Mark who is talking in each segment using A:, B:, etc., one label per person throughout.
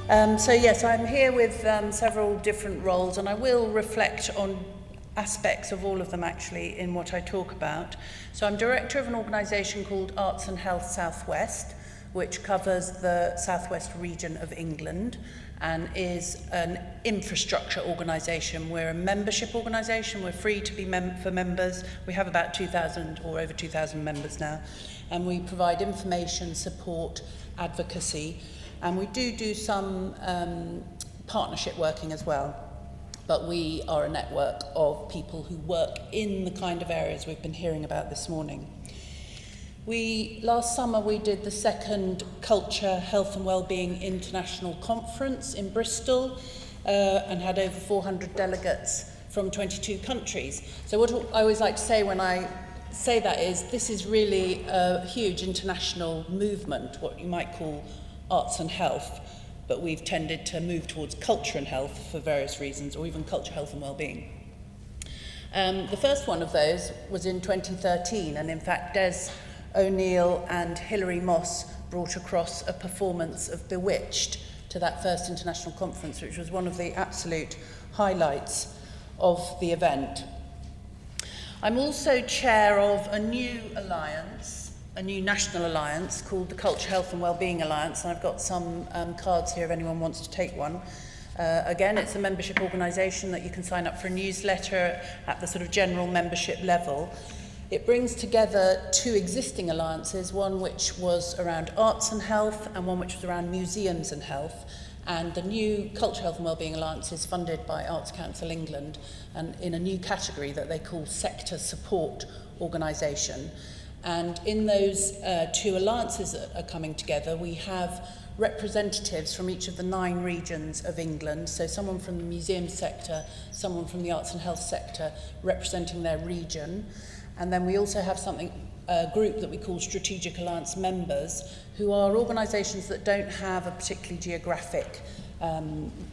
A: So yes, I'm here with several different roles, and I will reflect on aspects of all of them actually in what I talk about. So I'm director of an organisation called Arts and Health Southwest, which covers the southwest region of England and is an infrastructure organisation. We're a membership organisation. We're free to be for members. We have about 2,000 or over 2,000 members now, and we provide information, support, advocacy, and we do some partnership working as well. But we are a network of people who work in the kind of areas we've been hearing about this morning. Last summer we did the second Culture, Health and Wellbeing International Conference in Bristol and had over 400 delegates from 22 countries. So what I always like to say when I say that is, this is really a huge international movement, what you might call arts and health, but we've tended to move towards culture and health for various reasons, or even culture, health and wellbeing. The first one of those was in 2013, and in fact Des O'Neill and Hilary Moss brought across a performance of Bewitched to that first international conference, which was one of the absolute highlights of the event. I'm also chair of a new alliance, a new national alliance called the Culture, Health and Wellbeing Alliance, and I've got some cards here if anyone wants to take one. Again, it's a membership organisation that you can sign up for a newsletter at the sort of general membership level. It brings together two existing alliances, one which was around arts and health and one which was around museums and health. And the new Culture, Health and Wellbeing Alliance is funded by Arts Council England and in a new category that they call Sector Support Organisation. And in those two alliances that are coming together, we have representatives from each of the 9 regions of England, so someone from the museum sector, someone from the arts and health sector representing their region. And then we also have a group that we call Strategic Alliance members, who are organisations that don't have a particularly geographic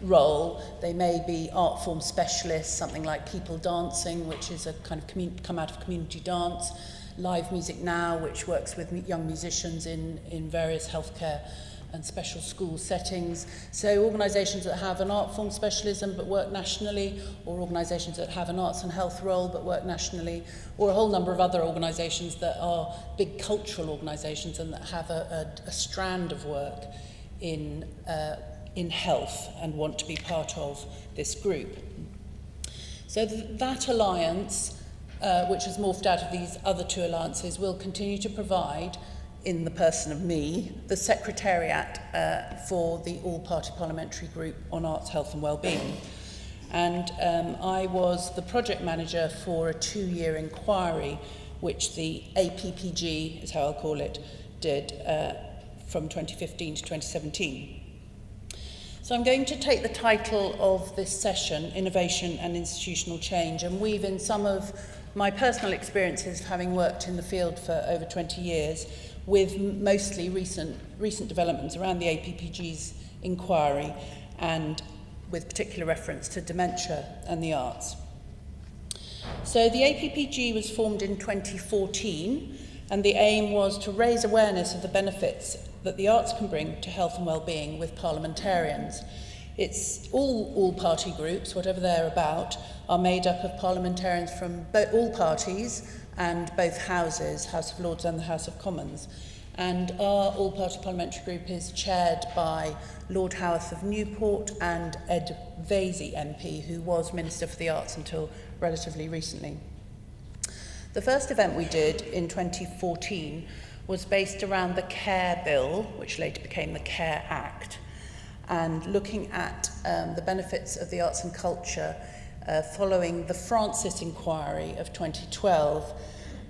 A: role. They may be art form specialists, something like People Dancing, which is a kind of come out of community dance, Live Music Now, which works with young musicians in various healthcare and special school settings. So organisations that have an art form specialism but work nationally, or organisations that have an arts and health role but work nationally, or a whole number of other organisations that are big cultural organisations and that have a strand of work in health and want to be part of this group. So that alliance, which has morphed out of these other two alliances, will continue to provide, in the person of me, the secretariat for the all-party parliamentary group on arts, health and wellbeing. And I was the project manager for a 2-year inquiry, which the APPG, is how I'll call it, did from 2015 to 2017. So I'm going to take the title of this session, Innovation and Institutional Change, and weave in some of my personal experiences of having worked in the field for over 20 years, with mostly recent developments around the APPG's inquiry and with particular reference to dementia and the arts. So the APPG was formed in 2014, and the aim was to raise awareness of the benefits that the arts can bring to health and well-being with parliamentarians. It's all party groups, whatever they're about, are made up of parliamentarians from all parties and both houses, House of Lords and the House of Commons. And our all-party parliamentary group is chaired by Lord Howarth of Newport and Ed Vasey MP, who was Minister for the Arts until relatively recently. The first event we did in 2014 was based around the Care Bill, which later became the Care Act, and looking at the benefits of the arts and culture following the Francis inquiry of 2012.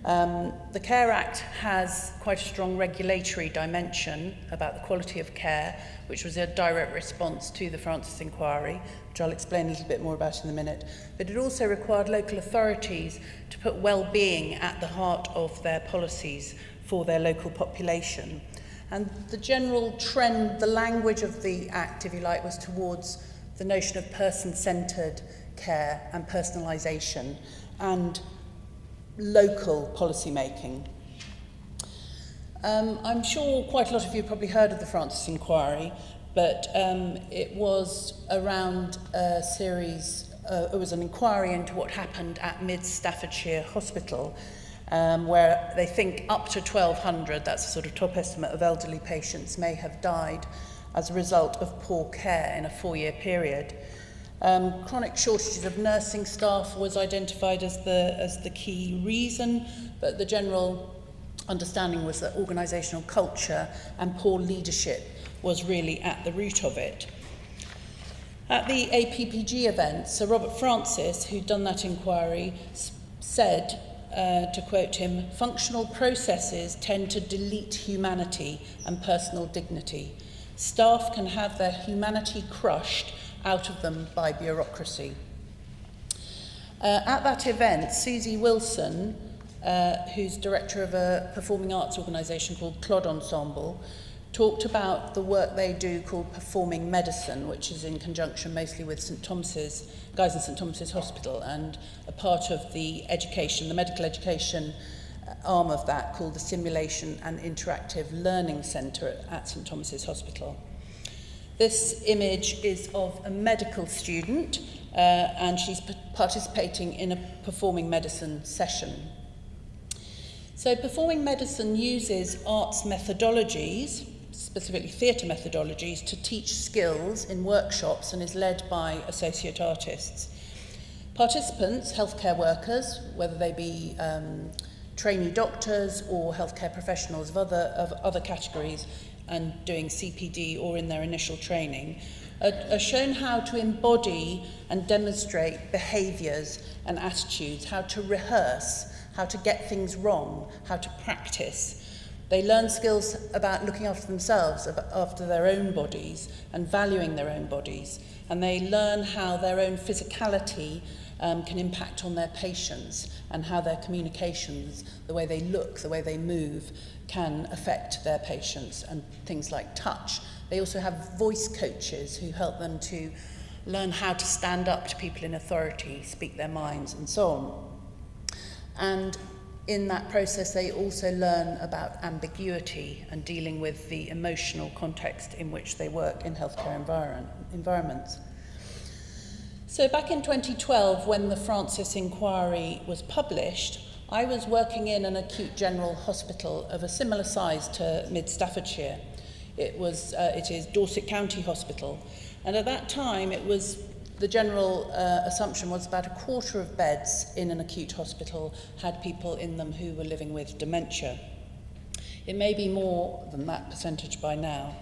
A: The Care Act has quite a strong regulatory dimension about the quality of care, which was a direct response to the Francis inquiry, which I'll explain a little bit more about in a minute. But it also required local authorities to put well-being at the heart of their policies for their local population. And the general trend, the language of the Act, if you like, was towards the notion of person-centred care and personalisation and local policy making. I'm sure quite a lot of you have probably heard of the Francis inquiry, but it was around a series, it was an inquiry into what happened at Mid Staffordshire Hospital, where they think up to 1,200, that's a sort of top estimate, of elderly patients may have died as a result of poor care in a 4-year period. Chronic shortages of nursing staff was identified as the key reason, but the general understanding was that organisational culture and poor leadership was really at the root of it. At the APPG event, Sir Robert Francis, who'd done that inquiry, said, to quote him, "Functional processes tend to delete humanity and personal dignity. Staff can have their humanity crushed out of them by bureaucracy." At that event, Susie Wilson, who's director of a performing arts organisation called Clod Ensemble, talked about the work they do called Performing Medicine, which is in conjunction mostly with St Thomas's, Guy's and St Thomas's Hospital, and a part of the education, the medical education arm of that, called the Simulation and Interactive Learning Centre at St Thomas's Hospital. This image is of a medical student, and she's participating in a performing medicine session. So performing medicine uses arts methodologies, specifically theatre methodologies, to teach skills in workshops and is led by associate artists. Participants, healthcare workers, whether they be trainee doctors or healthcare professionals of other categories and doing CPD or in their initial training, are shown how to embody and demonstrate behaviours and attitudes, how to rehearse, how to get things wrong, how to practice. They learn skills about looking after themselves, after their own bodies, and valuing their own bodies. And they learn how their own physicality can impact on their patients, and how their communications, the way they look, the way they move, can affect their patients, and things like touch. They also have voice coaches who help them to learn how to stand up to people in authority, speak their minds, and so on. And in that process, they also learn about ambiguity and dealing with the emotional context in which they work in healthcare environments. So back in 2012, when the Francis inquiry was published, I was working in an acute general hospital of a similar size to Mid Staffordshire. It is Dorset County Hospital, and at that time the general assumption was about a quarter of beds in an acute hospital had people in them who were living with dementia. It may be more than that percentage by now.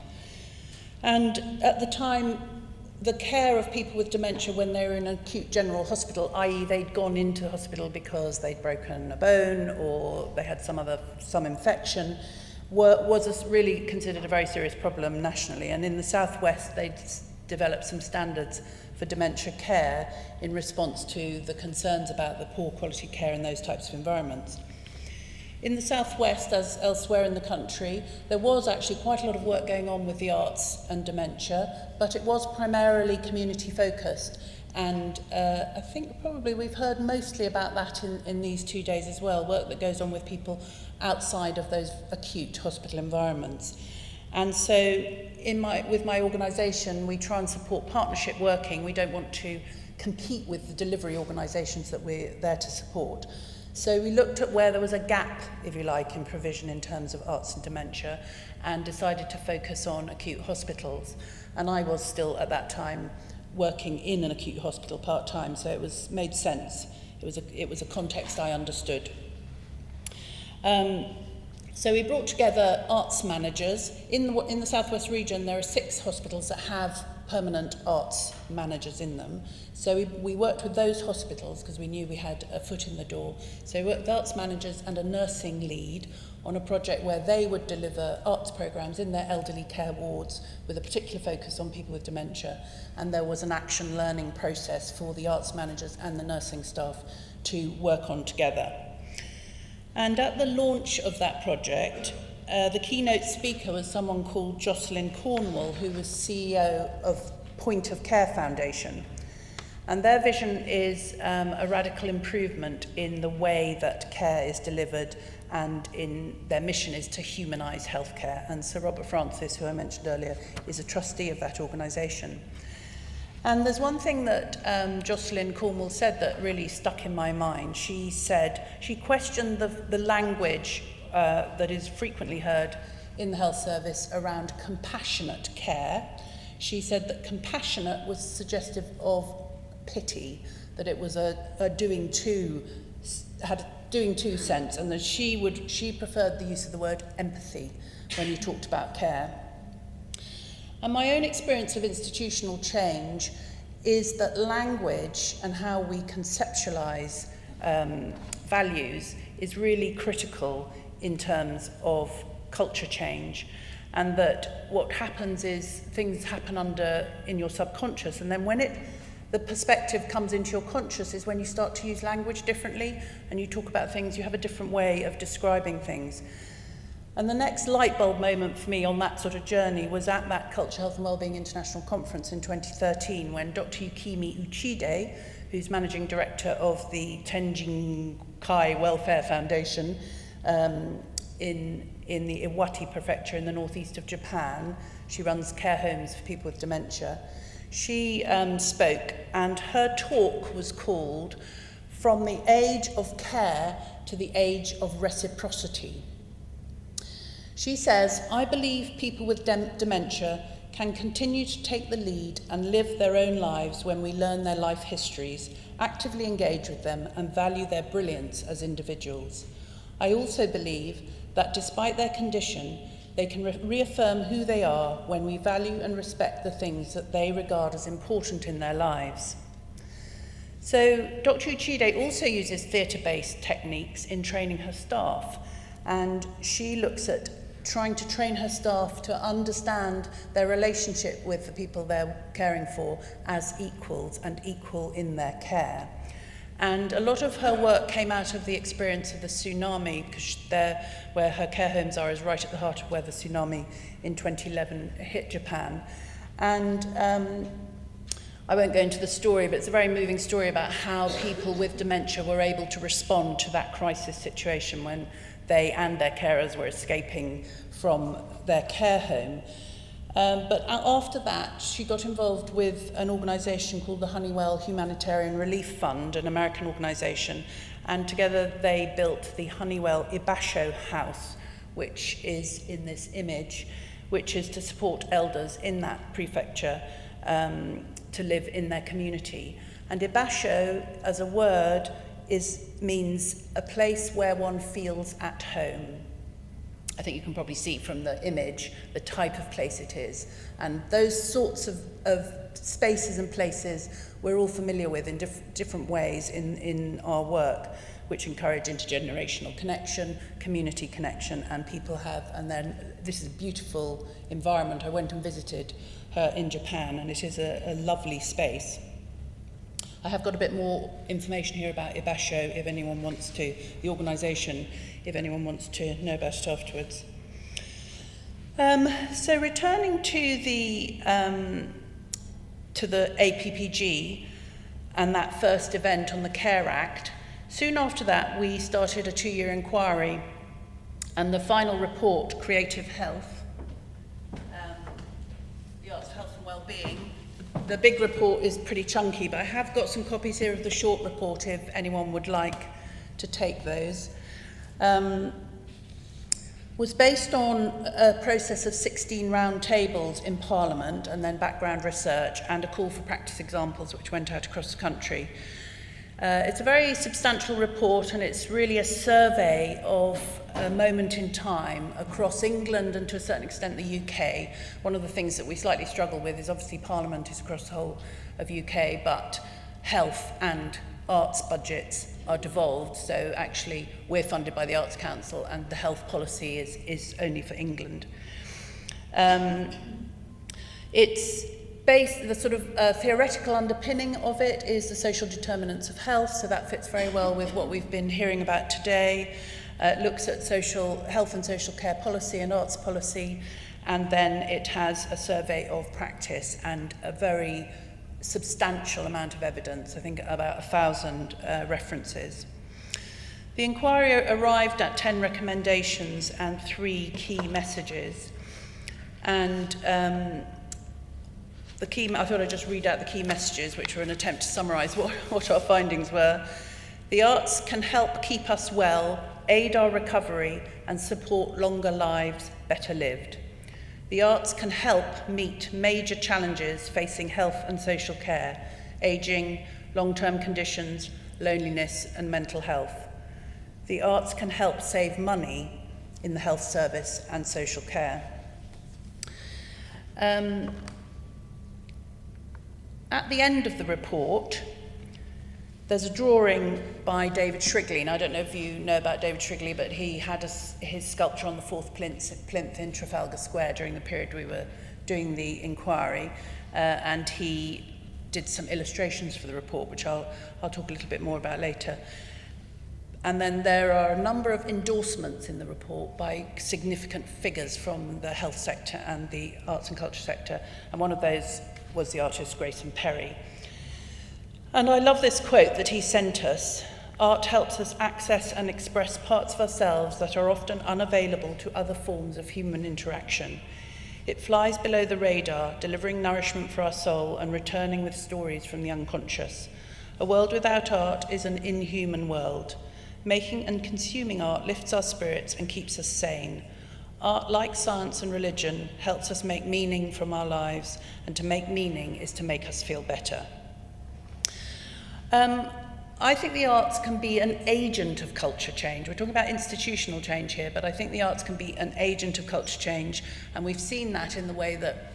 A: And at the time, the care of people with dementia when they were in an acute general hospital, i.e. they'd gone into the hospital because they'd broken a bone or they had some infection, was really considered a very serious problem nationally. And in the southwest, they'd developed some standards for dementia care in response to the concerns about the poor quality care in those types of environments. In the southwest, as elsewhere in the country, there was actually quite a lot of work going on with the arts and dementia, but it was primarily community focused. And I think probably we've heard mostly about that in these 2 days as well, work that goes on with people outside of those acute hospital environments. And so with my organisation, we try and support partnership working. We don't want to compete with the delivery organisations that we're there to support. So we looked at where there was a gap, if you like, in provision in terms of arts and dementia, and decided to focus on acute hospitals. And I was still at that time working in an acute hospital part-time, so it made sense. It was a context I understood. So we brought together arts managers. In the Southwest region, there are 6 hospitals that have permanent arts managers in them. So we worked with those hospitals because we knew we had a foot in the door. So we worked with arts managers and a nursing lead on a project where they would deliver arts programs in their elderly care wards with a particular focus on people with dementia. And there was an action learning process for the arts managers and the nursing staff to work on together. And at the launch of that project, the keynote speaker was someone called Jocelyn Cornwall, who was CEO of Point of Care Foundation. And their vision is a radical improvement in the way that care is delivered and their mission is to humanise healthcare. And Sir Robert Francis, who I mentioned earlier, is a trustee of that organisation. And there's one thing that Jocelyn Cornwall said that really stuck in my mind. She said, she questioned the language that is frequently heard in the health service around compassionate care. She said that compassionate was suggestive of pity, that it was a doing to, had a doing to sense, and that she preferred the use of the word empathy when you talked about care. And my own experience of institutional change is that language and how we conceptualise values is really critical in terms of culture change, and that what happens is things happen in your subconscious, and then when the perspective comes into your conscious is when you start to use language differently and you talk about things, you have a different way of describing things. And the next light bulb moment for me on that sort of journey was at that Culture, Health and Wellbeing International Conference in 2013, when Dr. Yukimi Uchide, who's managing director of the Tenjin Kai Welfare Foundation in the Iwate prefecture in the northeast of Japan, she runs care homes for people with dementia. She spoke, and her talk was called From the Age of Care to the Age of Reciprocity. She says, I believe people with dementia can continue to take the lead and live their own lives when we learn their life histories, actively engage with them, and value their brilliance as individuals. I also believe that despite their condition, they can reaffirm who they are when we value and respect the things that they regard as important in their lives. So Dr. Uchide also uses theatre-based techniques in training her staff, and she looks at trying to train her staff to understand their relationship with the people they're caring for as equals and equal in their care. And a lot of her work came out of the experience of the tsunami, because where her care homes are is right at the heart of where the tsunami in 2011 hit Japan. And I won't go into the story, but it's a very moving story about how people with dementia were able to respond to that crisis situation when they and their carers were escaping from their care home. But after that, she got involved with an organisation called the Honeywell Humanitarian Relief Fund, an American organisation, and together they built the Honeywell Ibasho House, which is in this image, which is to support elders in that prefecture to live in their community. And Ibasho, as a word, means a place where one feels at home. I think you can probably see from the image the type of place it is. And those sorts of spaces and places we're all familiar with in different ways in our work, which encourage intergenerational connection, community connection, and people have. And then this is a beautiful environment. I went and visited her in Japan, and it is a lovely space. I have got a bit more information here about Ibasho if anyone wants to, the organisation, if anyone wants to know about it afterwards. So returning to the APPG and that first event on the Care Act, soon after that we started a 2-year inquiry, and the final report, Creative Health, the Arts, Health and Wellbeing. The big report is pretty chunky, but I have got some copies here of the short report if anyone would like to take those. Was based on a process of 16 round tables in Parliament, and then background research and a call for practice examples which went out across the country. It's a very substantial report, and it's really a survey of a moment in time across England and to a certain extent the UK. One of the things that we slightly struggle with is obviously Parliament is across the whole of UK, but health and arts budgets are devolved, so actually we're funded by the Arts Council and the health policy is only for England. It's based, the sort of theoretical underpinning of it is the social determinants of health, so that fits very well with what we've been hearing about today. It looks at social health and social care policy and arts policy, and then it has a survey of practice and a very substantial amount of evidence, I think about 1,000 references. The inquiry arrived at 10 recommendations and 3 key messages. And I thought I'd just read out the key messages, which were an attempt to summarise what our findings were. The arts can help keep us well, aid our recovery, and support longer lives better lived. The arts can help meet major challenges facing health and social care, ageing, long-term conditions, loneliness, and mental health. The arts can help save money in the health service and social care. At the end of the report, there's a drawing by David Shrigley, and I don't know if you know about David Shrigley, but he had his sculpture on the 4th plinth in Trafalgar Square during the period we were doing the inquiry, and he did some illustrations for the report, which I'll talk a little bit more about later. And then there are a number of endorsements in the report by significant figures from the health sector and the arts and culture sector, and one of those was the artist Grayson Perry. And I love this quote that he sent us: "Art helps us access and express parts of ourselves that are often unavailable to other forms of human interaction. It flies below the radar, delivering nourishment for our soul and returning with stories from the unconscious. A world without art is an inhuman world. Making and consuming art lifts our spirits and keeps us sane. Art, like science and religion, helps us make meaning from our lives, and to make meaning is to make us feel better." I think the arts can be an agent of culture change. We're talking about institutional change here, but I think the arts can be an agent of culture change, and we've seen that in the way that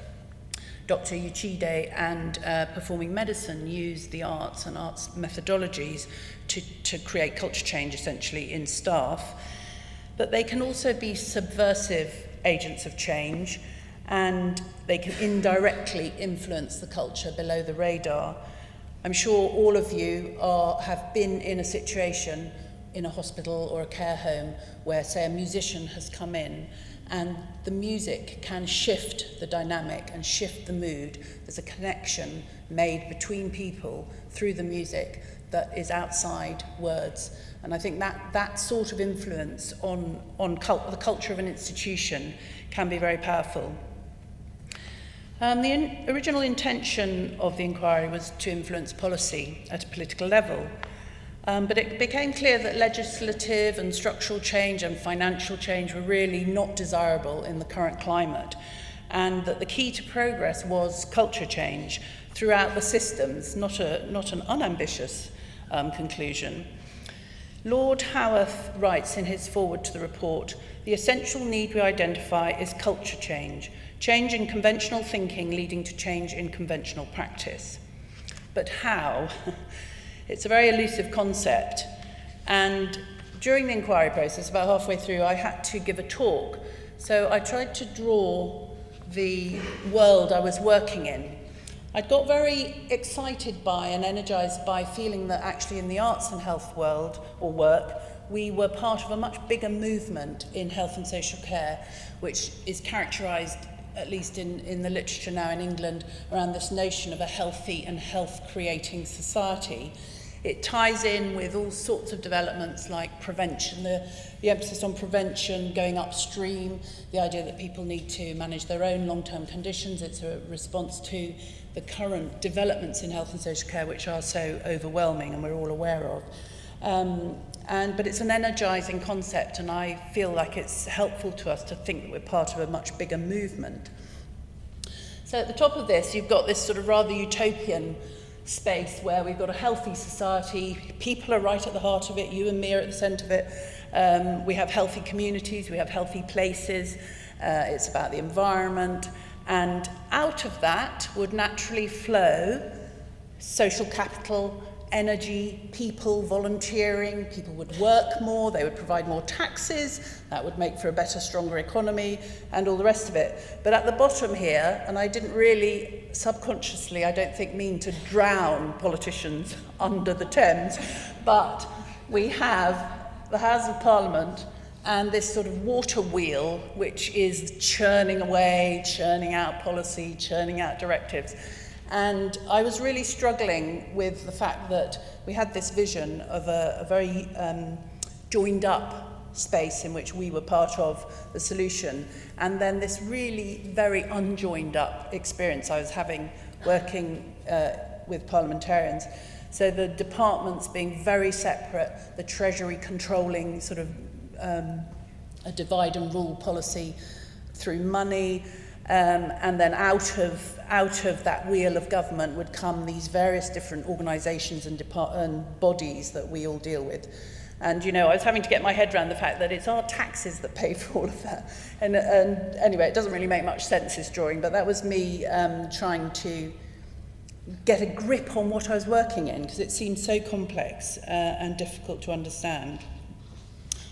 A: Dr. Uchide and Performing Medicine use the arts and arts methodologies to create culture change, essentially, in staff. But they can also be subversive agents of change, and they can indirectly influence the culture below the radar. I'm sure all of you have been in a situation in a hospital or a care home where, say, a musician has come in, and the music can shift the dynamic and shift the mood. There's a connection made between people through the music that is outside words. And I think that sort of influence on the culture of an institution can be very powerful. The original intention of the inquiry was to influence policy at a political level. But it became clear that legislative and structural change and financial change were really not desirable in the current climate, and that the key to progress was culture change throughout the systems, not an unambitious conclusion. Lord Howarth writes in his foreword to the report, "The essential need we identify is culture change in conventional thinking leading to change in conventional practice." But how? It's a very elusive concept, and during the inquiry process, about halfway through, I had to give a talk. So I tried to draw the world I was working in. I got very excited by and energized by feeling that actually in the arts and health world, or work, we were part of a much bigger movement in health and social care, which is characterized, at least in the literature now in England, around this notion of a healthy and health-creating society. It ties in with all sorts of developments like prevention, the emphasis on prevention, going upstream, the idea that people need to manage their own long-term conditions. It's a response to the current developments in health and social care, which are so overwhelming and we're all aware of. But it's an energizing concept, and I feel like it's helpful to us to think that we're part of a much bigger movement. So at the top of this, you've got this sort of rather utopian space where we've got a healthy society, people are right at the heart of it, you and me are at the centre of it, we have healthy communities, we have healthy places, it's about the environment, and out of that would naturally flow social capital, energy, people volunteering, people would work more, they would provide more taxes, that would make for a better, stronger economy, and all the rest of it. But at the bottom here, and I didn't really subconsciously, I don't think, mean to drown politicians under the Thames, but we have the House of Parliament and this sort of water wheel which is churning away, churning out policy, churning out directives. And I was really struggling with the fact that we had this vision of a very joined up space in which we were part of the solution, and then this really very unjoined up experience I was having working with parliamentarians. So the departments being very separate, the Treasury controlling sort of a divide and rule policy through money, and then out of that wheel of government would come these various different organisations and bodies that we all deal with. And, you know, I was having to get my head around the fact that it's our taxes that pay for all of that. And anyway, it doesn't really make much sense, this drawing, but that was me trying to get a grip on what I was working in, because it seemed so complex and difficult to understand.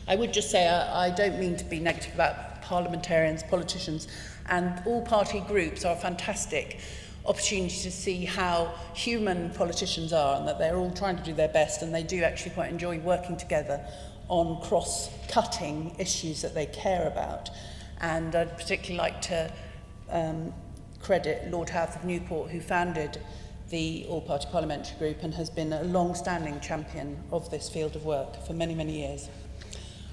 A: I would just say I don't mean to be negative about parliamentarians, politicians, and all party groups are a fantastic opportunity to see how human politicians are, and that they're all trying to do their best, and they do actually quite enjoy working together on cross-cutting issues that they care about. And I'd particularly like to credit Lord Howth of Newport, who founded the All-Party Parliamentary Group and has been a long-standing champion of this field of work for many, many years.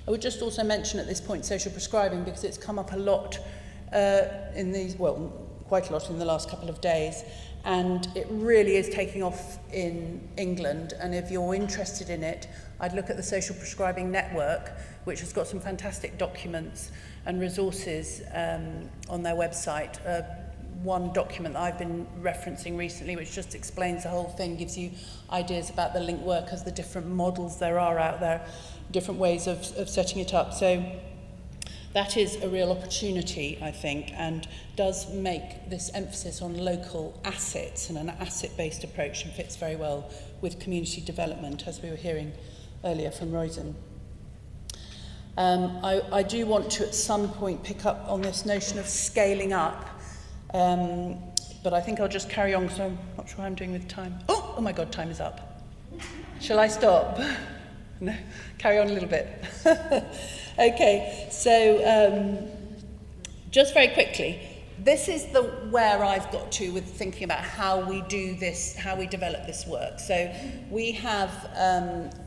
A: I would just also mention at this point social prescribing, because it's come up a lot quite a lot in the last couple of days, and it really is taking off in England. And if you're interested in it, I'd look at the Social Prescribing Network, which has got some fantastic documents and resources on their website. One document that I've been referencing recently, which just explains the whole thing, gives you ideas about the link workers, the different models there are out there, different ways of setting it up. So that is a real opportunity, I think, and does make this emphasis on local assets and an asset-based approach, and fits very well with community development, as we were hearing earlier from Roisin. I do want to at some point pick up on this notion of scaling up, but I think I'll just carry on because I'm not sure how I'm doing with time. Oh my God, time is up. Shall I stop? No, carry on a little bit. Okay, so just very quickly, this is where I've got to with thinking about how we do this, how we develop this work. So we have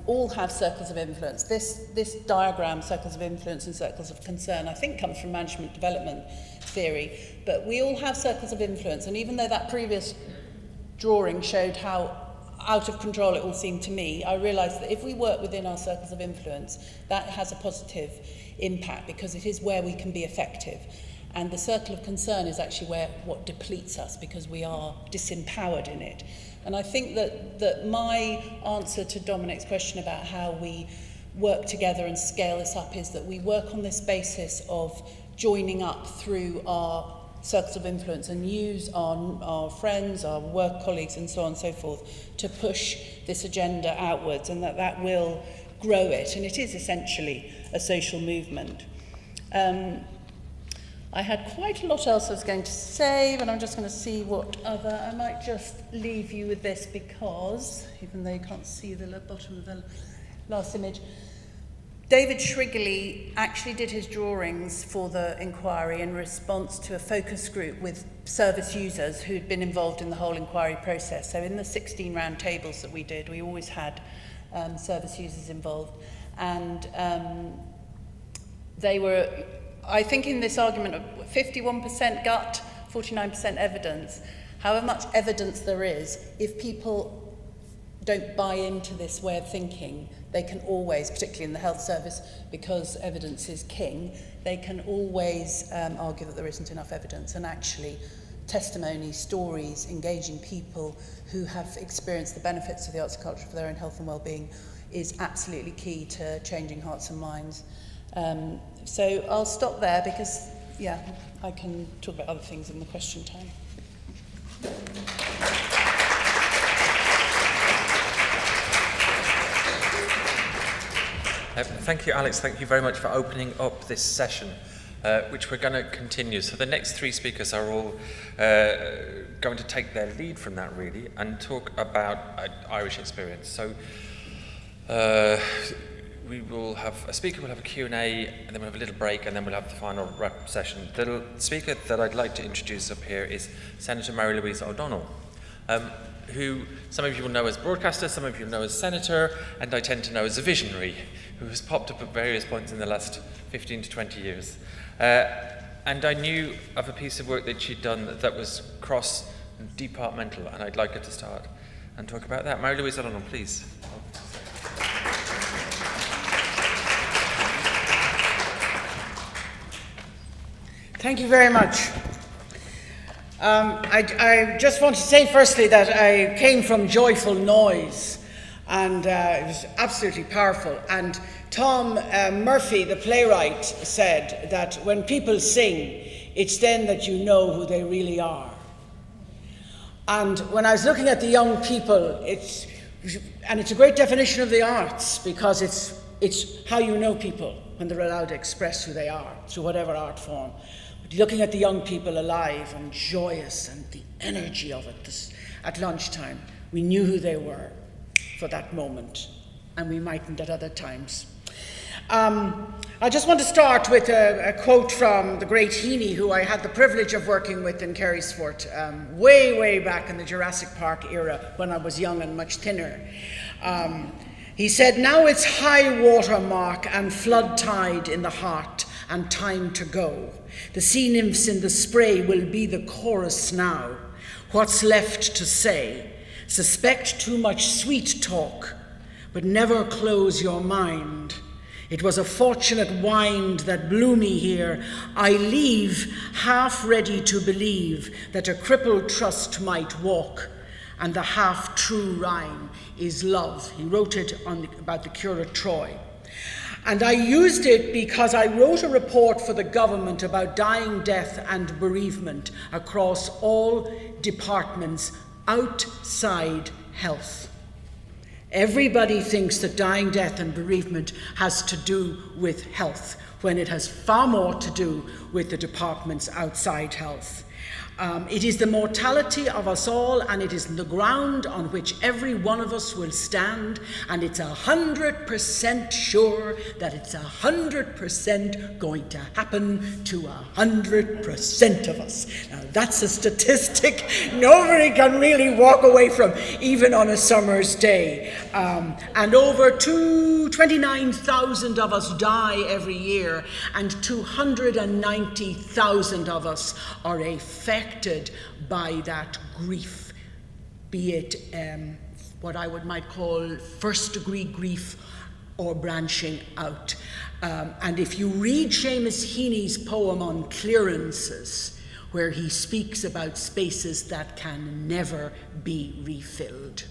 A: all have circles of influence. This diagram, circles of influence and circles of concern, I think comes from management development theory. But we all have circles of influence, and even though that previous drawing showed how out of control it all seemed to me, I realised that if we work within our circles of influence, that has a positive impact, because it is where we can be effective. And the circle of concern is actually what depletes us, because we are disempowered in it. And I think that my answer to Dominic's question about how we work together and scale this up is that we work on this basis of joining up through our circles of influence and use our friends, our work colleagues and so on and so forth to push this agenda outwards, and that will grow it. And it is essentially a social movement. I had quite a lot else I was going to say, but I'm just going to see what other... I might just leave you with this, because, even though you can't see the bottom of the last image, David Shrigley actually did his drawings for the inquiry in response to a focus group with service users who'd been involved in the whole inquiry process. So in the 16 round tables that we did, we always had service users involved. And they were, I think, in this argument of 51% gut, 49% evidence. However much evidence there is, if people don't buy into this way of thinking, they can always, particularly in the health service, because evidence is king, they can always argue that there isn't enough evidence. And actually, testimony, stories, engaging people who have experienced the benefits of the arts and culture for their own health and well-being is absolutely key to changing hearts and minds. So I'll stop there, because, yeah, I can talk about other things in the question time.
B: Thank you, Alex. Thank you very much for opening up this session, which we're going to continue. So the next three speakers are all going to take their lead from that, really, and talk about Irish experience. So we will have a speaker, we'll have a Q&A, and then we'll have a little break, and then we'll have the final wrap-up session. The speaker that I'd like to introduce up here is Senator Mary Louise O'Donnell. who some of you will know as broadcaster, some of you will know as senator, and I tend to know as a visionary, who has popped up at various points in the last 15 to 20 years. And I knew of a piece of work that she'd done that was cross-departmental, and I'd like her to start and talk about that. Louise, ODonnell, please.
C: Thank you very much. I just want to say firstly that I came from Joyful Noise, and it was absolutely powerful. And Tom Murphy, the playwright, said that when people sing, it's then that you know who they really are. And when I was looking at the young people, it's a great definition of the arts, because it's how you know people when they're allowed to express who they are through whatever art form. Looking at the young people alive and joyous and the energy of it at lunchtime, we knew who they were for that moment, and we mightn't at other times. I just want to start with a quote from the great Heaney, who I had the privilege of working with in Kerrysford way back in the Jurassic Park era when I was young and much thinner. He said, "Now it's high water mark and flood tide in the heart, and time to go. The sea nymphs in the spray will be the chorus now. What's left to say? Suspect too much sweet talk, but never close your mind. It was a fortunate wind that blew me here. I leave half ready to believe that a crippled trust might walk, and the half-true rhyme is love." He wrote it about the cure of Troy. And I used it because I wrote a report for the government about dying, death, and bereavement across all departments outside health. Everybody thinks that dying, death, and bereavement has to do with health, when it has far more to do with the departments outside health. It is the mortality of us all, and it is the ground on which every one of us will stand, and it's 100% sure that it's 100% going to happen to 100% of us. Now that's a statistic nobody can really walk away from, even on a summer's day. And over 29,000 of us die every year, and 290,000 of us are affected by that grief, be it what I might call first-degree grief or branching out. And if you read Seamus Heaney's poem on clearances, where he speaks about spaces that can never be refilled,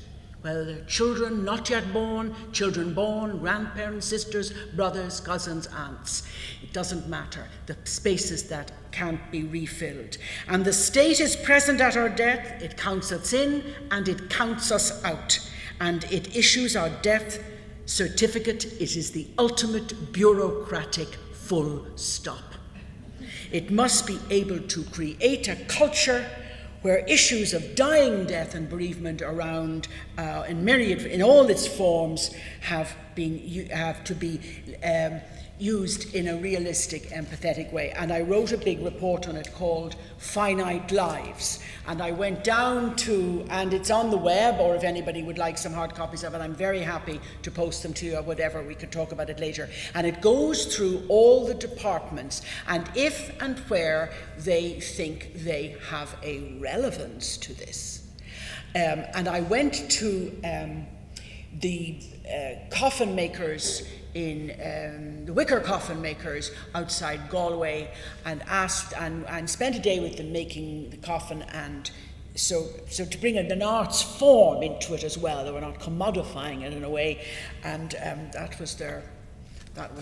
C: whether children not yet born, children born, grandparents, sisters, brothers, cousins, aunts. It doesn't matter. The spaces that can't be refilled. And the state is present at our death. It counts us in and it counts us out. And it issues our death certificate. It is the ultimate bureaucratic full stop. It must be able to create a culture where issues of dying, death, and bereavement around, in all its forms, have to be used in a realistic, empathetic way. And I wrote a big report on it called Finite Lives. And I went down to, and it's on the web, or if anybody would like some hard copies of it, I'm very happy to post them to you or whatever, we could talk about it later. And it goes through all the departments, and if and where they think they have a relevance to this. And I went to the coffin makers the wicker coffin makers outside Galway, and asked and spent a day with them making the coffin, and so to bring an arts form into it as well. They were not commodifying it in a way, and that was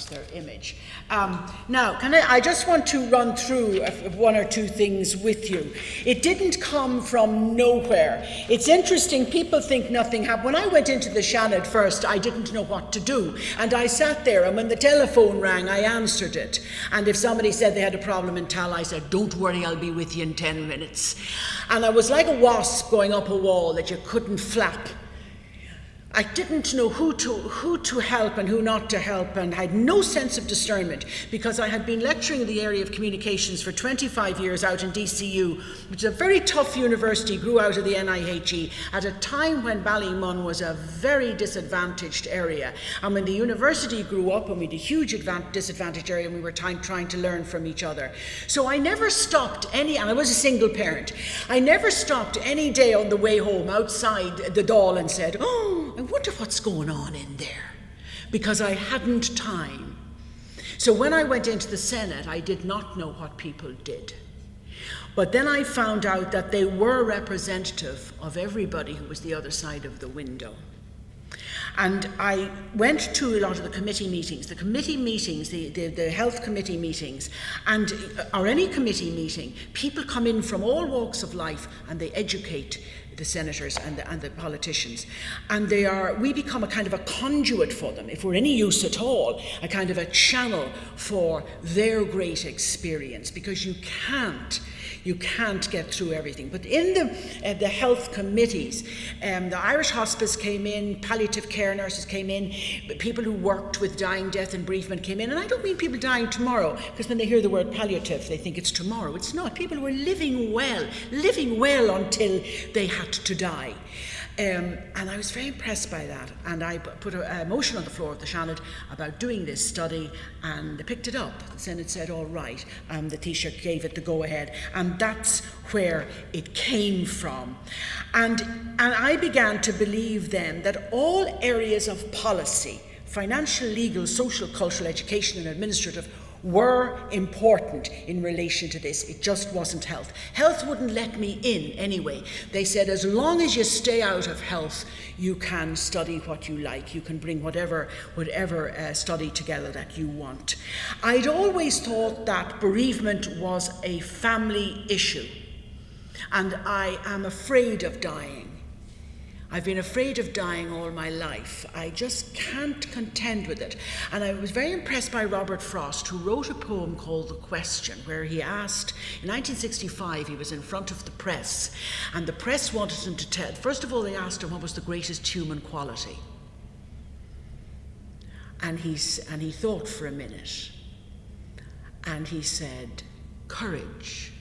C: their image. Now, I just want to run through one or two things with you. It didn't come from nowhere. It's interesting, people think nothing happened. When I went into the Shannon first, I didn't know what to do. And I sat there, and when the telephone rang, I answered it. And if somebody said they had a problem in Tal, I said, "Don't worry, I'll be with you in 10 minutes. And I was like a wasp going up a wall that you couldn't flap. I didn't know who to help and who not to help, and had no sense of discernment, because I had been lecturing in the area of communications for 25 years out in DCU, which is a very tough university, grew out of the NIHE, at a time when Ballymun was a very disadvantaged area. And when the university grew up, and we had a huge disadvantaged area, and we were trying to learn from each other. So I never stopped and I was a single parent, I never stopped any day on the way home outside the Dáil and said, oh, I wonder what's going on in there, because I hadn't time. So when I went into the Senate, I did not know what people did. But then I found out that they were representative of everybody who was the other side of the window. And I went to a lot of the committee meetings, the health committee meetings, or any committee meeting. People come in from all walks of life and they educate the senators and the politicians. And we become a kind of a conduit for them, if we're any use at all, a kind of a channel for their great experience, because you can't get through everything. But in the health committees, the Irish hospice came in, palliative care nurses came in, people who worked with dying, death and bereavement came in. And I don't mean people dying tomorrow, because when they hear the word palliative, they think it's tomorrow. It's not. People were living well until they had to die. And I was very impressed by that, and I put a motion on the floor of the Seanad about doing this study, and they picked it up. The Senate said, all right, and the Taoiseach gave it the go-ahead, and that's where it came from. And I began to believe then that all areas of policy, financial, legal, social, cultural, education and administrative, were important in relation to this. It just wasn't health. Health wouldn't let me in anyway. They said, as long as you stay out of health, you can study what you like. You can bring whatever study together that you want. I'd always thought that bereavement was a family issue, and I am afraid of dying. I've been afraid of dying all my life. I just can't contend with it. And I was very impressed by Robert Frost, who wrote a poem called The Question, where he asked, in 1965, he was in front of the press, and the press wanted him to tell, first of all, they asked him what was the greatest human quality. And he thought for a minute, and he said, courage.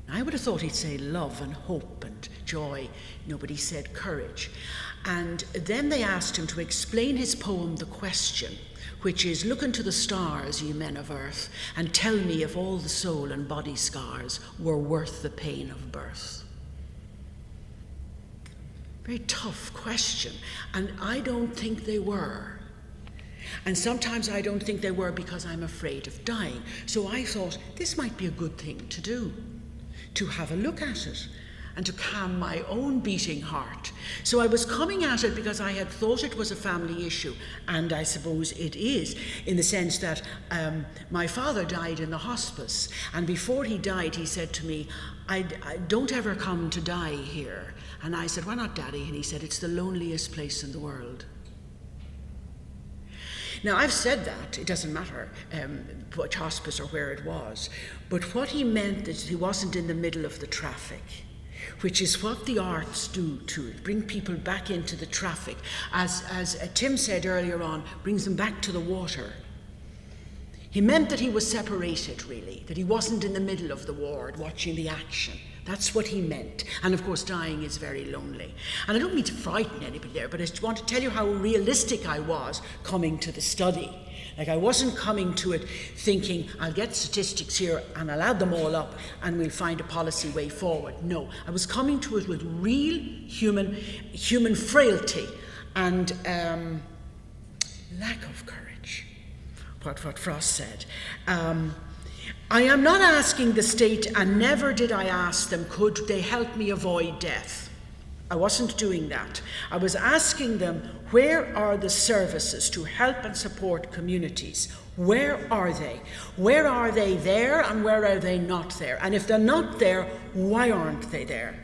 C: I would have thought he'd say love and hope and joy. Nobody said courage. And then they asked him to explain his poem, The Question, which is, look into the stars, ye men of earth, and tell me if all the soul and body scars were worth the pain of birth. Very tough question, and I don't think they were. And sometimes I don't think they were because I'm afraid of dying. So I thought this might be a good thing to do, to have a look at it and to calm my own beating heart. So I was coming at it because I had thought it was a family issue, and I suppose it is, in the sense that my father died in the hospice, and before he died he said to me, I don't ever come to die here. And I said, why not, Daddy? And he said, it's the loneliest place in the world. Now, I've said that, it doesn't matter which hospice or where it was, but what he meant is he wasn't in the middle of the traffic, which is what the arts do to it, bring people back into the traffic. As Tim said earlier on, brings them back to the water. He meant that he was separated, really, that he wasn't in the middle of the ward watching the action. That's what he meant. And of course, dying is very lonely. And I don't mean to frighten anybody there, but I just want to tell you how realistic I was coming to the study. Like, I wasn't coming to it thinking, I'll get statistics here and I'll add them all up and we'll find a policy way forward. No, I was coming to it with real human frailty and lack of courage, what Frost said. I am not asking the state, and never did I ask them, could they help me avoid death? I wasn't doing that. I was asking them, where are the services to help and support communities? Where are they? Where are they there, and where are they not there? And if they're not there, why aren't they there?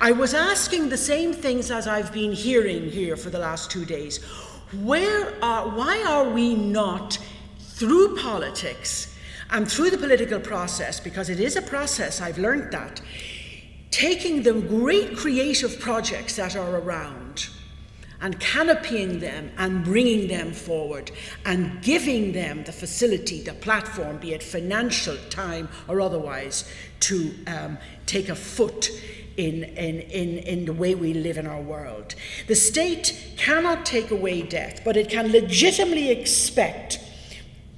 C: I was asking the same things as I've been hearing here for the last 2 days. Why are we not, through politics and through the political process, because it is a process, I've learned that, taking the great creative projects that are around and canopying them and bringing them forward and giving them the facility, the platform, be it financial, time or otherwise, to take a foot in the way we live in our world. The state cannot take away death, but it can legitimately expect,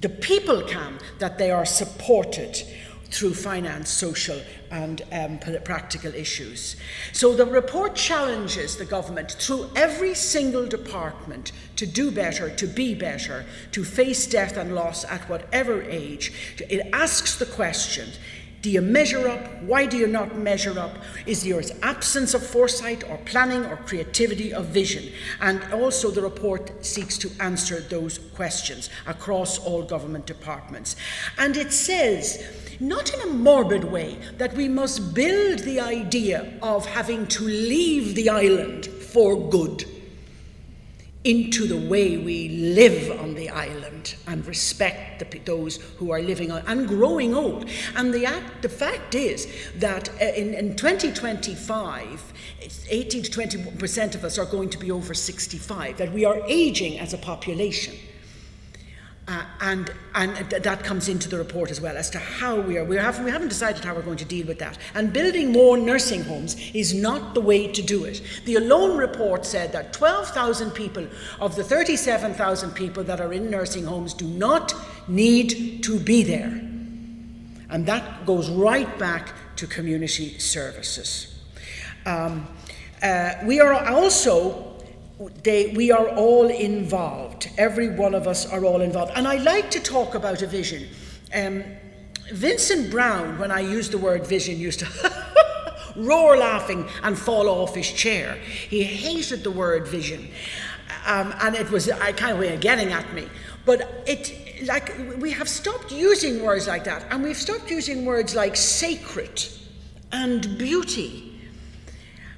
C: the people can, that they are supported through finance, social and practical issues. So the report challenges the government through every single department to do better, to be better, to face death and loss at whatever age. It asks the question, do you measure up? Why do you not measure up? Is there absence of foresight or planning or creativity of vision? And also the report seeks to answer those questions across all government departments. And it says, not in a morbid way, that we must build the idea of having to leave the island for good into the way we live on the island and respect those who are living on and growing old. And the fact is that in 2025, 18 to 20% of us are going to be over 65, that we are aging as a population. And that comes into the report as well as to how we haven't decided how we're going to deal with that. And building more nursing homes is not the way to do it. The Alone report said that 12,000 people of the 37,000 people that are in nursing homes do not need to be there. And that goes right back to community services. We are all involved. Every one of us are all involved. And I like to talk about a vision. Vincent Brown, when I used the word vision, used to roar laughing and fall off his chair. He hated the word vision. And it was a kind of way of getting at me. But we have stopped using words like that. And we've stopped using words like sacred and beauty.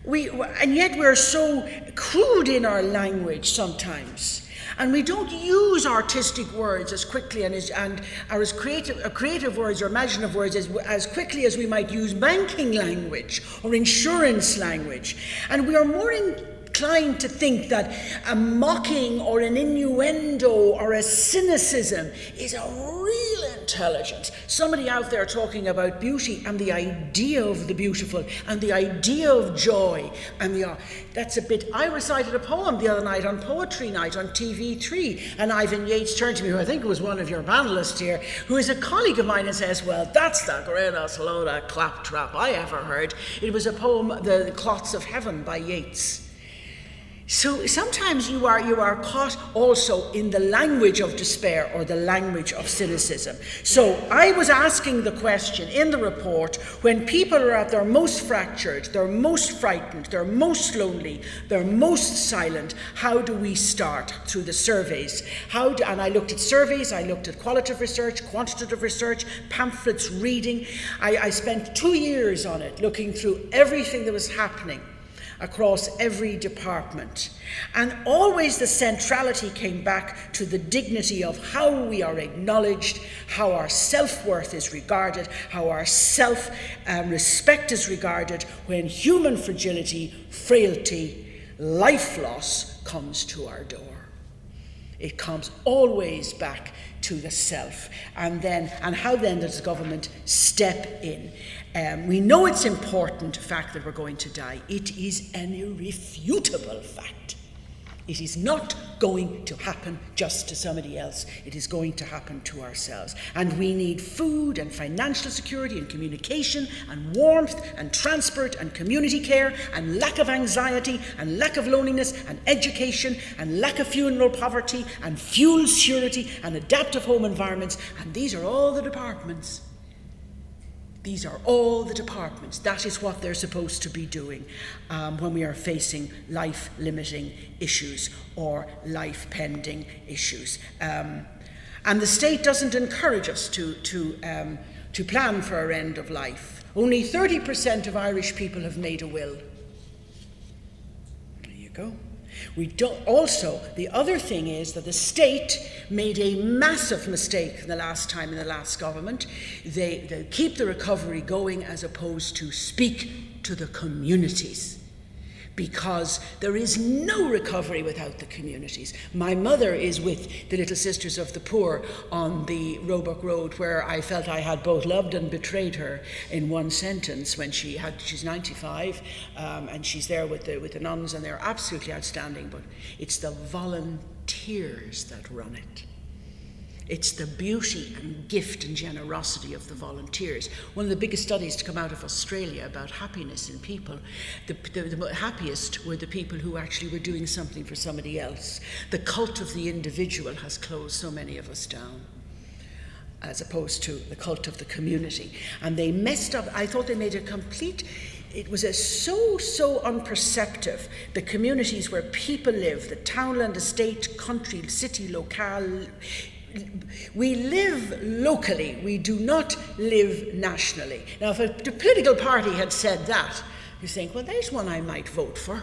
C: And yet we're so crude in our language sometimes, and we don't use artistic words as quickly and as creative words or imaginative words as quickly as we might use banking language or insurance language. And we are more inclined to think that a mocking or an innuendo or a cynicism is a real intelligence. Somebody out there talking about beauty and the idea of the beautiful and the idea of joy and that's a bit. I recited a poem the other night on Poetry Night on TV3, and Ivan Yates turned to me, who I think was one of your panelists here, who is a colleague of mine, and says, well, that's the greatest load of claptrap I ever heard. It was a poem, The Clots of Heaven by Yeats. So sometimes you are caught also in the language of despair or the language of cynicism. So I was asking the question in the report, when people are at their most fractured, they're most frightened, they're most lonely, they're most silent, how do we start? Through the surveys. And I looked at surveys, I looked at qualitative research, quantitative research, pamphlets, reading. I spent 2 years on it, looking through everything that was happening across every department. And always the centrality came back to the dignity of how we are acknowledged, how our self-worth is regarded, how our self-respect is regarded when human fragility, frailty, life loss comes to our door. It comes always back to the self. And how then does the government step in? We know it's important fact that we're going to die. It is an irrefutable fact. It is not going to happen just to somebody else. It is going to happen to ourselves. And we need food and financial security and communication and warmth and transport and community care and lack of anxiety and lack of loneliness and education and lack of funeral poverty and fuel security and adaptive home environments. And these are all the departments. These are all the departments. That is what they're supposed to be doing when we are facing life-limiting issues or life-pending issues. And the state doesn't encourage us to plan for our end of life. Only 30% of Irish people have made a will. There you go. Also, the other thing is that the state made a massive mistake in the last government. They keep the recovery going as opposed to speak to the communities. because there is no recovery without the communities. My mother is with the Little Sisters of the Poor on the Roebuck Road, where I felt I had both loved and betrayed her in one sentence when she's 95, and she's there with the nuns, and they're absolutely outstanding, but it's the volunteers that run it. It's the beauty and gift and generosity of the volunteers. One of the biggest studies to come out of Australia about happiness in people, the happiest were the people who actually were doing something for somebody else. The cult of the individual has closed so many of us down, as opposed to the cult of the community. And they messed up. I thought they made a complete... It was so unperceptive. The communities where people live, the townland, estate, country, city, locale... We live locally, we do not live nationally. Now, if the political party had said that, you think, well, there's one I might vote for.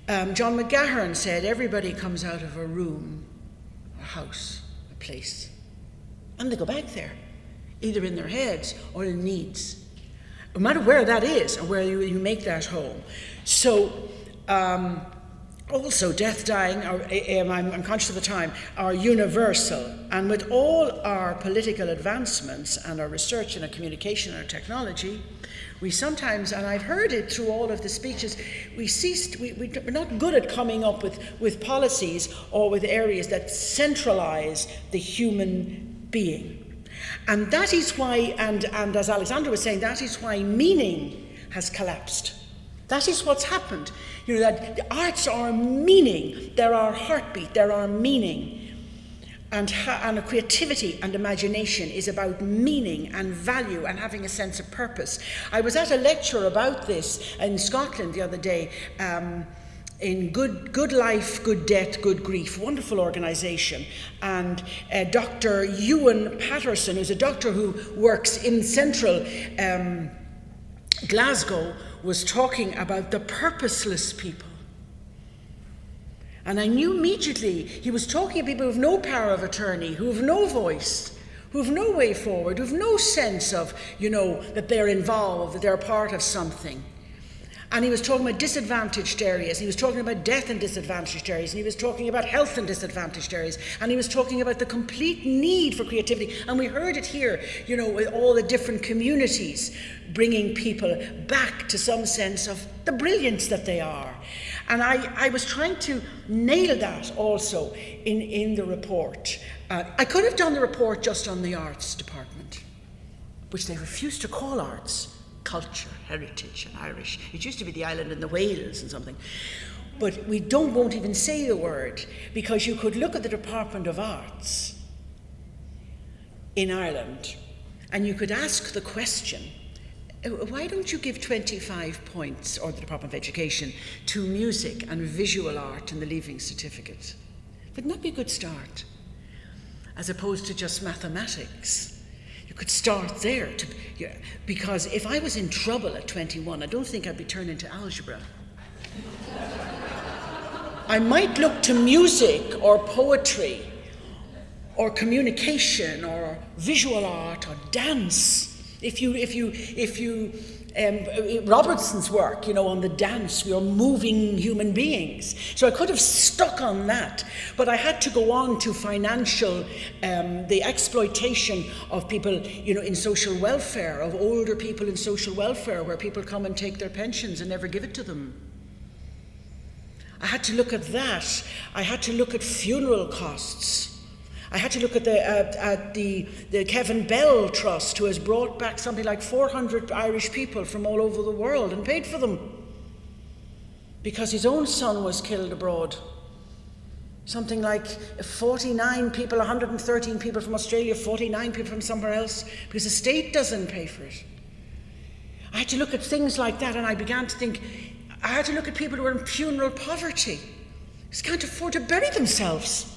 C: John McGahern said, everybody comes out of a room, a house, a place, and they go back there, either in their heads or in needs. No matter where that is, or where you make that home. So, also, death, dying, I'm conscious of the time, are universal. And with all our political advancements and our research and our communication and our technology, we sometimes, and I've heard it through all of the speeches, we're not good at coming up with policies or with areas that centralize the human being. And that is why, and as Alexandra was saying, that is why meaning has collapsed. That is what's happened. You know, that the arts are meaning, they're our heartbeat, they're our meaning. And creativity and imagination is about meaning and value and having a sense of purpose. I was at a lecture about this in Scotland the other day, in Good Life, Good Death, Good Grief, wonderful organisation. And Dr. Ewan Patterson, who's a doctor who works in central Glasgow, was talking about the purposeless people. And I knew immediately he was talking to people who have no power of attorney, who have no voice, who have no way forward, who have no sense of, that they're involved, that they're part of something. And he was talking about disadvantaged areas. He was talking about death in disadvantaged areas. And he was talking about health in disadvantaged areas. And he was talking about the complete need for creativity. And we heard it here, with all the different communities bringing people back to some sense of the brilliance that they are. And I was trying to nail that also in the report. I could have done the report just on the arts department, which they refused to call arts. Culture, heritage, and Irish. It used to be the island and the Wales and something. But we won't even say the word, because you could look at the Department of Arts in Ireland and you could ask the question, why don't you give 25 points, or the Department of Education, to music and visual art in the Leaving Certificate? Wouldn't that be a good start? As opposed to just mathematics. You could start there, because if I was in trouble at 21, I don't think I'd be turned into algebra. I might look to music or poetry or communication or visual art or dance. Robertson's work, on the dance, we are moving human beings. So I could have stuck on that, but I had to go on to financial, the exploitation of people, in social welfare, of older people in social welfare, where people come and take their pensions and never give it to them. I had to look at that. I had to look at funeral costs. I had to look at the Kevin Bell Trust, who has brought back something like 400 Irish people from all over the world and paid for them because his own son was killed abroad. Something like 49 people, 113 people from Australia, 49 people from somewhere else, because the state doesn't pay for it. I had to look at things like that, and I began to think, I had to look at people who were in funeral poverty. Just can't afford to bury themselves.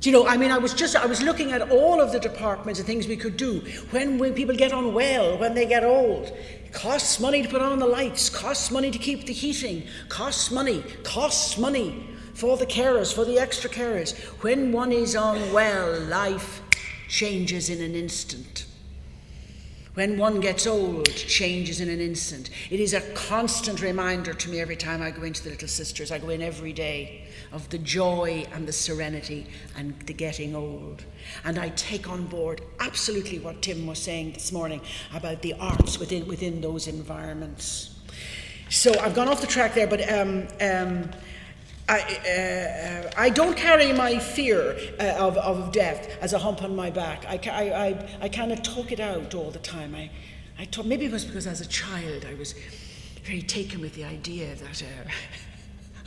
C: I was looking at all of the departments and things we could do. When people get unwell, when they get old, it costs money to put on the lights, costs money to keep the heating, costs money for the carers, for the extra carers. When one is unwell, life changes in an instant. When one gets old, change is in an instant. It is a constant reminder to me every time I go into the Little Sisters. I go in every day of the joy and the serenity and the getting old. And I take on board absolutely what Tim was saying this morning about the arts within those environments. So I've gone off the track there, but I don't carry my fear of death as a hump on my back. I kind of talk it out all the time. Maybe it was because as a child I was very taken with the idea that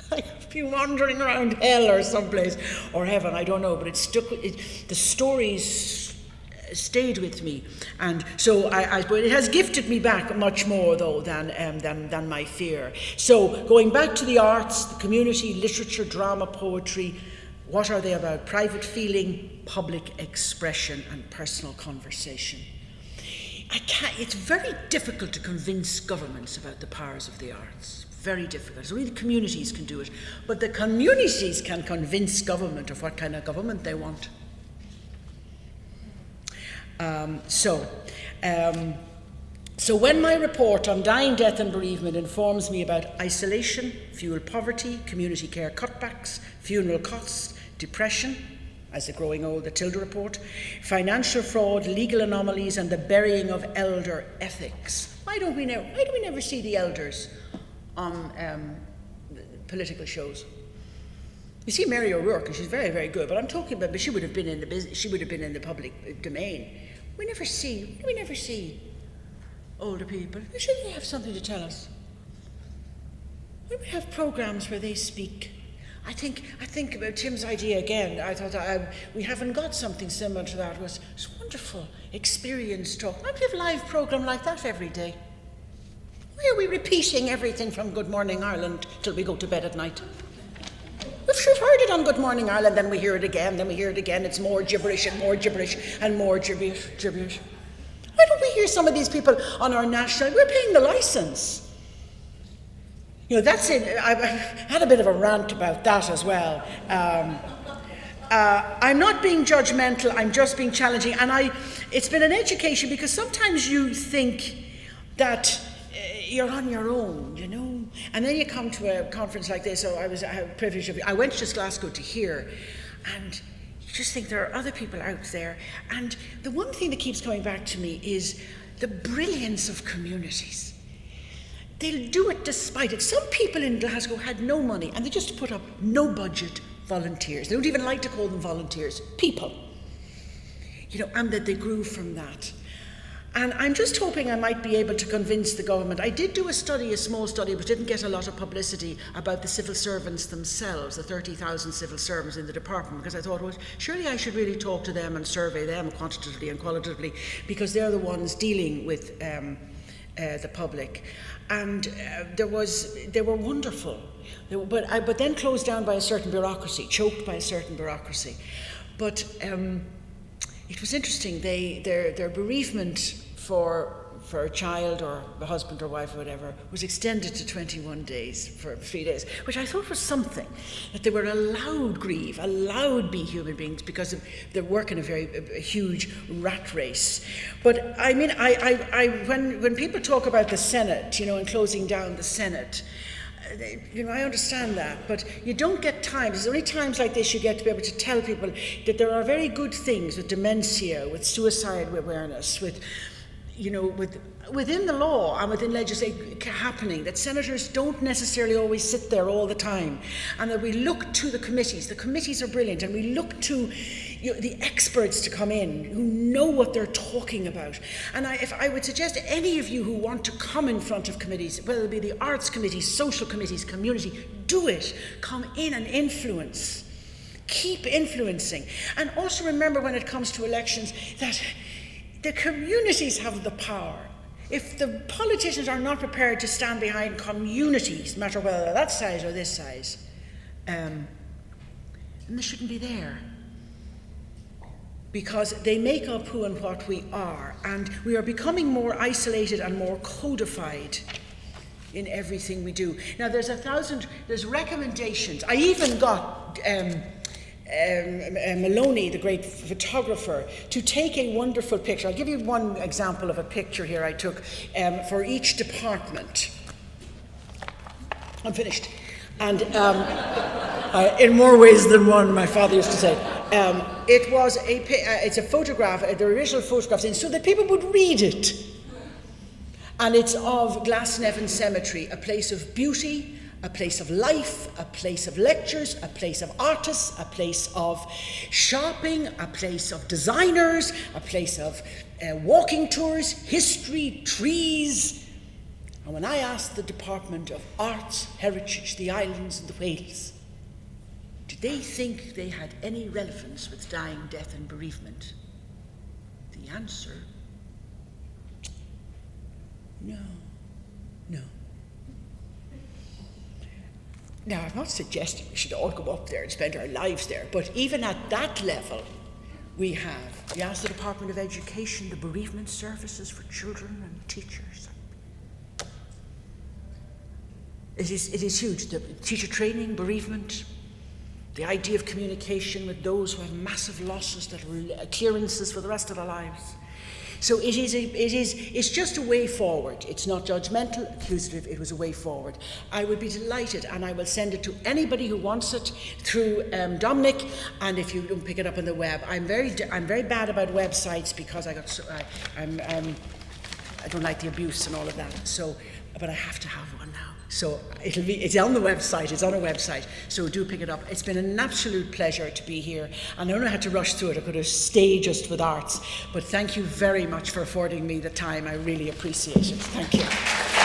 C: I could be wandering around hell or someplace, or heaven, I don't know, but it stuck. The stories stayed with me, and so but it has gifted me back much more though than my fear. So going back to the arts, the community, literature, drama, poetry, what are they about? Private feeling, public expression, and personal conversation. It's very difficult to convince governments about the powers of the arts. Very difficult. It's only the communities can do it, but the communities can convince government of what kind of government they want. So when my report on dying, death and bereavement informs me about isolation, fuel poverty, community care cutbacks, funeral costs, depression, as the growing old, the Tilda report, financial fraud, legal anomalies and the burying of elder ethics. Why do we never see the elders on political shows? You see Mary O'Rourke, and she's very, very good, but I'm talking about, but she would have been in the business, she would have been in the public domain. We never see older people. Shouldn't they have something to tell us? We would have programs where they speak. I think about Tim's idea again. I thought we haven't got something similar to that. It was wonderful experience talk. Why don't we have a live program like that every day? Why are we repeating everything from Good Morning Ireland till we go to bed at night? If we've heard it on Good Morning Ireland, then we hear it again, it's more gibberish and more gibberish and more gibberish. Why don't we hear some of these people on our national? We're paying the license. That's it. I had a bit of a rant about that as well. I'm not being judgmental, I'm just being challenging. And it's been an education, because sometimes you think that you're on your own, and then you come to a conference like this. So I had privilege I went to Glasgow to hear, and you just think there are other people out there. And the one thing that keeps coming back to me is the brilliance of communities. They'll do it despite it. Some people in Glasgow had no money, and they just put up no budget volunteers. They don't even like to call them volunteers, people. And that they grew from that. And I'm just hoping I might be able to convince the government. I did do a small study, which didn't get a lot of publicity, about the civil servants themselves, the 30,000 civil servants in the department, because I thought, well, surely I should really talk to them and survey them quantitatively and qualitatively, because they're the ones dealing with the public. And they were wonderful, but then closed down by a certain bureaucracy, choked by a certain bureaucracy. But it was interesting. Their bereavement for a child or a husband or wife or whatever was extended to 21 days for 3 days, which I thought was something, that they were allowed grieve, allowed be human beings, because of their work in a huge rat race. But I mean, when people talk about the Senate, and closing down the Senate, I understand that, but you don't get times. There's only times like this you get to be able to tell people that there are very good things with dementia, with suicide awareness, within the law and within legislation happening, that senators don't necessarily always sit there all the time, and that we look to the committees. The committees are brilliant, and we look to the experts to come in who know what they're talking about. And if I would suggest any of you who want to come in front of committees, whether it be the arts committees, social committees, community, do it. Come in and influence. Keep influencing. And also remember, when it comes to elections, that the communities have the power. If the politicians are not prepared to stand behind communities, no matter whether they're that size or this size, then they shouldn't be there. Because they make up who and what we are, and we are becoming more isolated and more codified in everything we do. Now there's recommendations. I even got Maloney, the great photographer, to take a wonderful picture. I'll give you one example of a picture here I took for each department. I'm finished. And in more ways than one, my father used to say. It's a photograph, the original photographs, in so that people would read it. And it's of Glasnevin Cemetery, a place of beauty, a place of life, a place of lectures, a place of artists, a place of shopping, a place of designers, a place of walking tours, history, trees. And when I asked the Department of Arts, Heritage, the Islands and the Wales, did they think they had any relevance with dying, death and bereavement? The answer, no. Now, I'm not suggesting we should all go up there and spend our lives there, but even at that level, we asked the Department of Education, the bereavement services for children and teachers. It is huge. The teacher training, bereavement, the idea of communication with those who have massive losses that are clearances for the rest of their lives. So it's just a way forward. It's not judgmental, accusative, it was a way forward. I would be delighted, and I will send it to anybody who wants it through Dominic, and if you don't pick it up on the web. I'm very bad about websites because I don't like the abuse and all of that. So, but I have to have one now. So it's on the website, it's on our website, so do pick it up. It's been an absolute pleasure to be here, and I don't know how to rush through it. I could have stayed just with arts, but thank you very much for affording me the time. I really appreciate it. Thank you.